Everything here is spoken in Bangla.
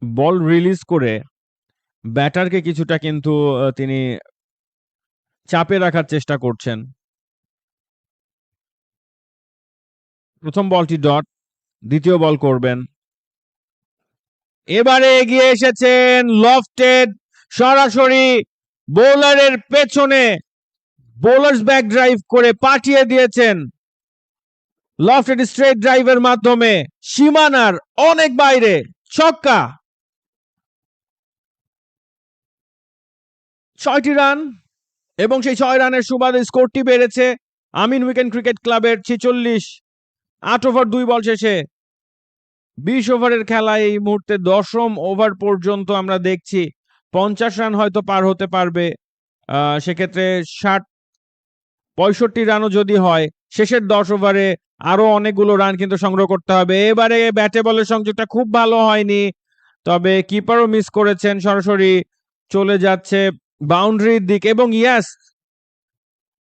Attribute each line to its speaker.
Speaker 1: বল রিলিজ করে ব্যাটারকে কিছুটা কিন্তু তিনি চাপে রাখার চেষ্টা করছেন। প্রথম বলটি ডট, দ্বিতীয় বল করবেন। এবারে এগিয়ে এসেছেন লফটেড, সরাসরি বোলারের পেছনে বোলার্স ব্যাক ড্রাইভ করে পাঠিয়ে দিয়েছেন। লফটেড স্ট্রেট ড্রাইভের মাধ্যমে সীমানার অনেক বাইরে ছক্কা। 6টি রান এবং সেই 6 রানের সুবাদে স্কোরটি বেড়েছে আমিন উইকেন্ড ক্রিকেট ক্লাবের 46। 8 ওভার 2 বল শেষে 20 ওভারের খেলায় এই মুহূর্তে 10ম ওভার পর্যন্ত আমরা দেখছি 50 রান হয়তো পার হতে পারবে। সেক্ষেত্রে 65 রানও যদি হয়, শেষের 10 ওভারে আরো অনেকগুলো রান কিন্তু সংগ্রহ করতে হবে। এবারে ব্যাটে বলের সংযোগটা খুব ভালো হয়নি, তবে কিপারও মিস করেছেন, সরাসরি চলে যাচ্ছে বাউন্ডারির দিক। এবং ইয়াস,